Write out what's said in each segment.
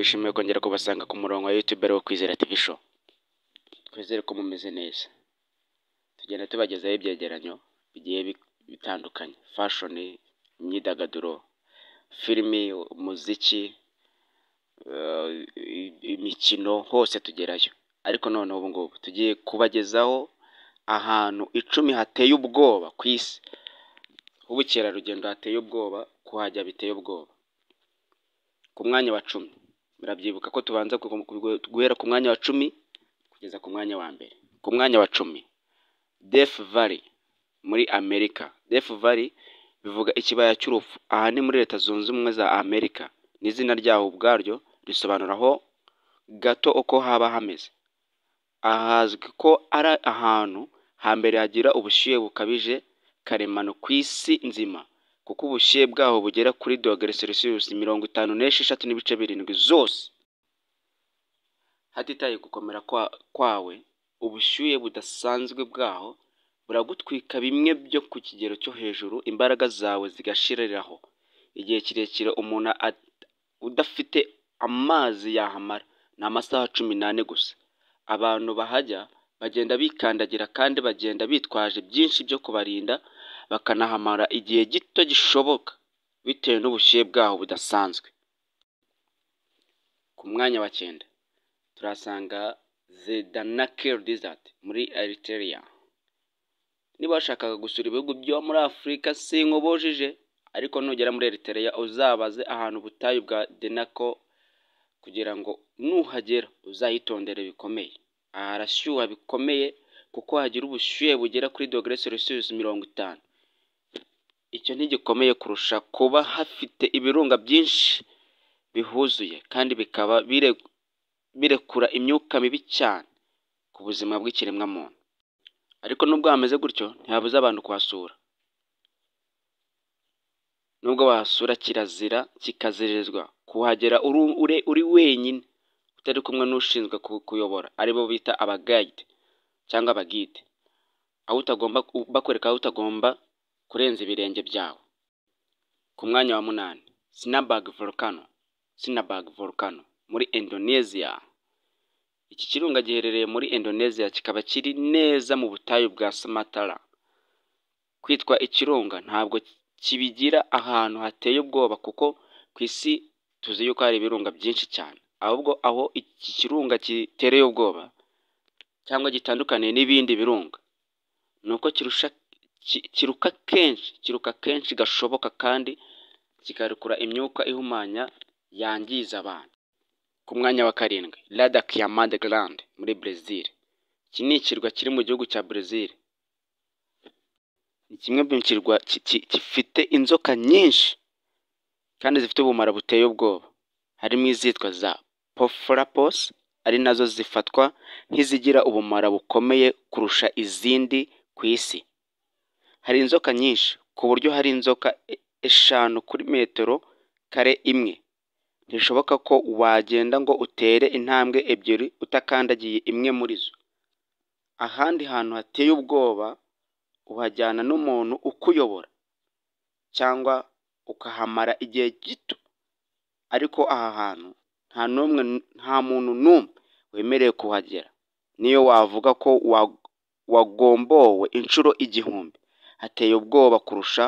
twishimiye kongera kubasanga ku murongo wa YouTube wo Kwizera TV Show. Twizere ko mumeze neza. Tugenda tubagezaho ibyegeranyo bigiye bitandukanye, fashion, imyidagaduro, filimi, muziki, imikino, hose tugerayo. Ariko none ubu ngubu tugiye kubagezaho ahantu 10 hateye ubwoba ku isi. Ubukerarugendo hateye ubwoba, kuhajya biteye ubwoba. Ku mwanya wa 10, murabyibuka ko tubanza guhera ku mwanya wa 10 kugeza ku mwanya wa mbere. Ku mwanya wa 10, Death Valley muri Amerika. Death Valley bivuga ikibaya cy'urupfu. Aha ni muri Leta Zunze Ubumwe za Amerika. N'izina ryaho ubwaryo risobanuraho gato uko haba hameze. Ahazwi ko ari ahantu hambere hagira ubushyuhe bukabije karemano ku isi nzima, kuko ubushyuhe bwaho bugera kuri °C 56.7 zose. Hatitaye gukomera kwawe, ubushyuhe budasanzwe bwaho buragutwika bimwe byo ku kigero cyo hejuru, imbaraga zawe zigashiriraho. Igihe kirekire umuntu udafite amazi yahamara ni amasaha 18 gusa. Abantu bahajya bagenda bikandagira kandi bagenda bitwaje byinshi byo kubarinda, bakanahamara igihe gito gishoboka bitewe n'ubushyuhe bwaho budasanzwe. Ku mwanya wa 9 turasanga The Danakil Desert muri Eritrea. Niba washakaga gusura ibihugu byo muri Afurika sinkubujije, ariko nugera muri Eritrea uzabaze ahantu butayu bwa Danakil kugira ngo nuhagera uzahitondere bikomeye. Aha harashyuha bikomeye kuko hagira ubushyuhe bugera kuri °C 50. Icyo ntigikomeye kurusha kuba hafite ibirunga byinshi bihuzuye kandi bikaba birekura imyuka mibi cyane ku buzima bw'ikiremwa muntu. Ariko nubwo hameze gutyo ntihabuza abantu kuhasura. Nubwo wahasura kirazira kikazirizwa kuhagera uri wenyine utari kumwe n'ushinzwe kuyobora, aribo bita abaguide cyangwa abagide. Aho utagomba bakwereka aho utagomba kurenza ibirenge byawe. Ku mwanya wa 8, Sinabung Volcano muri Indonesia. Iki kirunga giherereye muri Indonesia, kikaba kiri neza mu butayu bwa Sumatra. Kwitwa ikirunga ntabwo kibigira ahantu hateye ubwoba, kuko ku isi tuzi yuko hari ibirunga byinshi cyane. Ahubwo aho iki kirunga gitereye ubwoba cyangwa gitandukaniye n'ibindi birunga nuko kiruka kenshi gashoboka kandi kikarekura imyuka ihumanya yangiza abantu. Ku mwanya wa 7, Ladakh Grande muri Brazil. Iki ni ikirwa kiri mu gihugu cya Brazil. Ni kimwe mu kirwa gifite inzoka nyinshi kandi zifite ubumara buteye ubwoba. Harimo izitwa za Porphyropods, ari nazo zifatwa nk'izigira ubumara bukomeye kurusha izindi ku isi. Hari inzoka nyinshi ku buryo hari inzoka 5 kuri metero kare imwe. Ntishoboka ko wagenda ngo utere intambwe 2 utakandagiye imwe muri zo. Ahandi hantu hateye ubwoba uhajyana n'umuntu ukuyobora cyangwa ukahamara igihe gito. Ariko aha hantu nta muntu n'umwe wemerewe kuhagera. Niyo wavuga ko wagombowe inshuro 1000, hateye ubwoba kurusha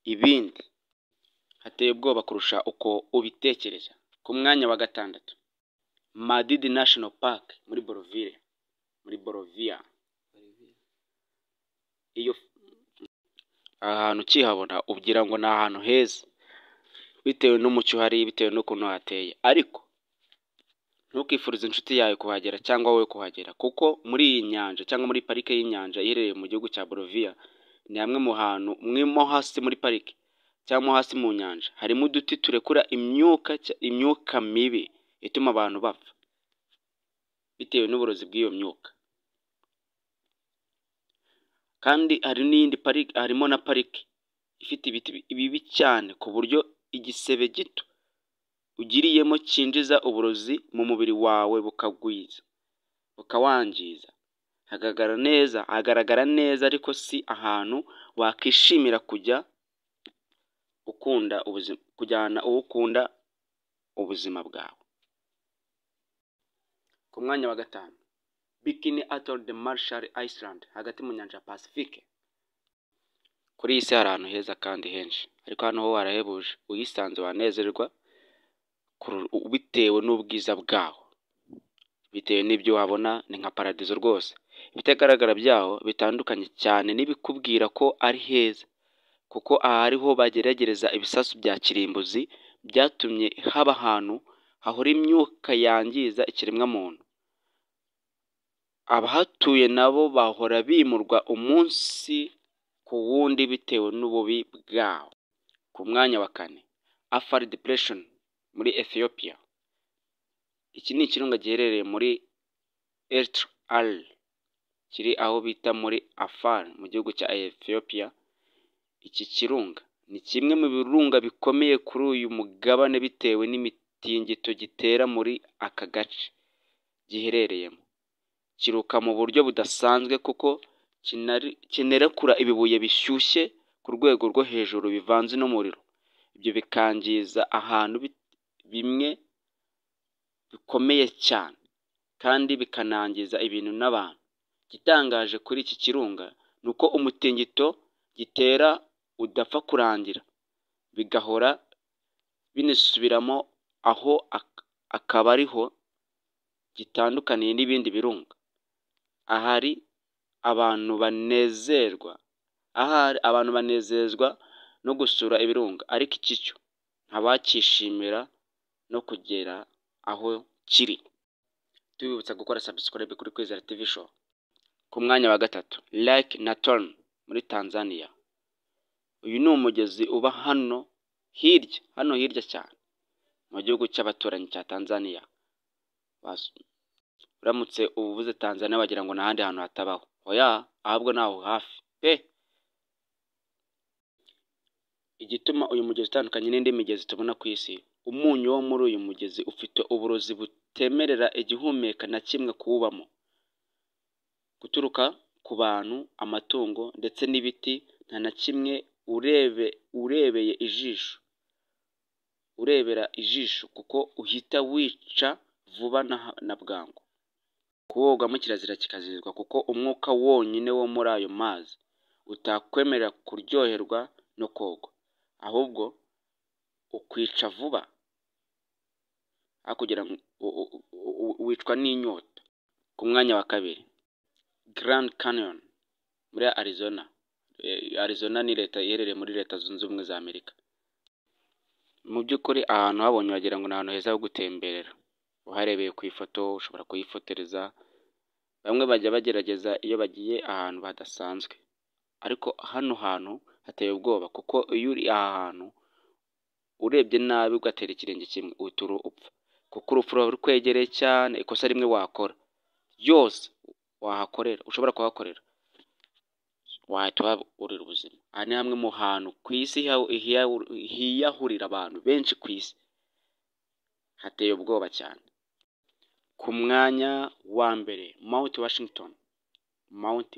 ibindi. Hateye ubwoba kurusha uko ubitekereza. Ku mwanya wa 6, Madidi National Park muri Bolivia. Iyo ahantu kihabona ugira ngo ni ahantu heza bitewe n'umucyo hari, bitewe n'ukuntu hateye. Ariko ntukifurize inshuti yawe kuhagera cyangwa wowe kuhagera, kuko muri iyi nyanja cyangwa muri parike y'inyanja iherereye mu gihugu cya Bolivia, ni hamwe mu hantu mwimo hasi muri parike cyangwa hasi mu nyanja harimo uduti turekura imyuka mibi ituma abantu bapfa bitewe n'uburozi bw'iyo myuka. Kandi hari n'indi parike, harimo na parike ifite ibiti bibi cyane ku buryo igisebe gito ugiriyemo cyinjiza uburozi mu mubiri wawe bukawangiza. Hagaragara neza ariko si ahantu wakishimira kujyana uwo ukunda ubuzima bwawe. Ku mwanya wa gatanu, Bikini Atoll de Marshall Island, hagati mu nyanja ya Pacifique. Kuri iyi si hari ahantu heza kandi henshi, ariko hano ho warahebuje, uyisanze wanezerwa bitewe n'ubwiza bwaho, bitewe n'ibyo wabona ni nka paradizo rwose. Ibitagaragara byaho bitandukanye cyane n'ibikubwira ko ari heza, kuko aha ariho bageragereza ibisasu bya kirimbuzi byatumye haba ahantu hahora imyuka yangiza ikiremwamuntu. Abahatuye nabo bahora bimurwa umunsi ku wundi bitewe n'ububi bwaho. Ku mwanya wa kane, Afar Depression muri Ethiopia. Iki ni ikirunga giherereye muri Eritrea, kiri aho bita muri Afar mu gihugu cya Ethiopia. Iki kirunga ni kimwe mu birunga bikomeye kuri uyu mugabane bitewe n'imitingito gitera muri aka gace giherereyemo. Kiruka mu buryo budasanzwe kuko kinerekura ibibuye bishyushye ku rwego rwo hejuru bivanze n'umuriro. Ibyo bikangiza ahantu bimwe bikomeye cyane kandi bikanangiza ibintu n'abantu. Gitangaje kuri iki kirunga ni uko umutingito gitera udapfa kurangira, bigahora binisubiramo, aho akaba ariho gitandukaniye n'ibindi birunga. Ahari abantu banezezwa no gusura ibirunga, ariko iki cyo ntabakishimira no kugera aho kiri. Tubibutsa gukora subscribe kuri Kwizera TV Show. Ku mwanya wa gatatu, Lake Natron muri Tanzania. Uyu ni umugezi uba hano hirya cyane mu gihugu cy'abaturanyi cya Tanzania. Uramutse uvuze Tanzania wagira ngo n'ahandi hantu hatabaho. Oya, ahubwo naho hafi pe. Igituma uyu mugezi utandukanye n'indi migezi tubona ku isi, umunyu wo muri uyu mugezi ufite uburozi butemerera igihumeka na kimwe kuwubamo. Guturuka ku bantu, amatungo ndetse n'ibiti, nta na kimwe urebera ijisho kuko uhita wica vuba na bwangu. Kuwogamo kirazira kikazizwa kuko umwuka wonyine wo muri ayo mazi utakwemerera kuryoherwa no koga, ahubwo ukwica vuba, kugira ngo wicwa n'inyota. Ku mwanya wa kabiri, Grand Canyon muri Arizona. Arizona ni leta iherereye muri Leta Zunze Ubumwe za Amerika. Mu by'ukuri ahantu habonye wagira ngo ni ahantu heza ho gutemberera. Uharebeye ku ifoto ushobora kuyifotereza. Bamwe bajya bagerageza iyo bagiye ahantu hadasanzwe, ariko hano hantu hateye ubwoba kuko iyo uri aha hantu urebye nabi ugatera ikirenge kimwe uhita upfa, kuko urupfu ruba rukwegereye cyane. Ikosa rimwe wakora yose ushobora kuhakorera wahita waburira ubuzima. Aha ni hamwe mu hantu ku isi hiyahurira abantu benshi ku isi, hateye ubwoba cyane. Ku mwanya wa mbere, Mount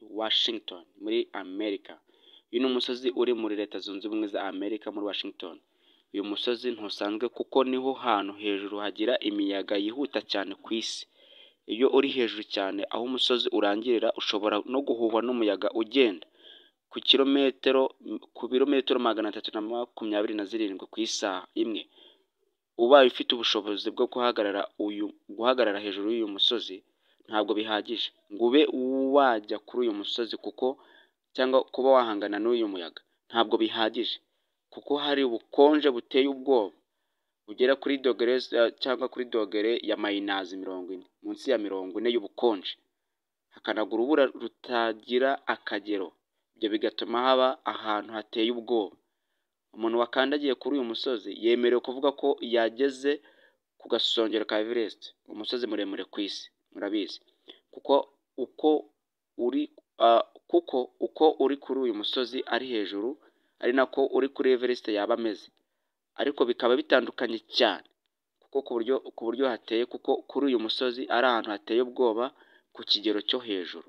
Washington muri Amerika. Uyu ni umusozi uri muri Leta Zunze Ubumwe za Amerika muri Washington. Uyu musozi ntusanzwe kuko niho hantu hejuru hagira imiyaga yihuta cyane ku isi. Iyo uri hejuru cyane aho umusozi urangirira, ushobora no guhuhwa n'umuyaga ugenda ku birometero 327 ku isaha imwe. Ubaye ufite ubushobozi bwo guhagarara hejuru y'uyu musozi, ntabwo bihagije ngo ube wajya kuri uyu musozi cyangwa kuba wahangana n'uyu muyaga. Ntabwo bihagije kuko hari ubukonje buteye ubwoba bugera kuri dogere ya -40, munsi ya 40 y'ubukonje. Hakanagura urubura rutagira akagero. Ibyo bigatuma haba ahantu hateye ubwoba. Umuntu wakandagiye kuri uyu musozi yemerewe kuvuga ko yageze ku gasongero ka Everest, umusozi muremure ku isi. Murabizi kuko uko uri kuri uyu musozi ari hejuru ari nako uri kuri Everest yaba ameze, ariko bikaba bitandukanye cyane kuko ku buryo hateye, kuko kuri uyu musozi ari ahantu hateye ubwoba ku kigero cyo hejuru.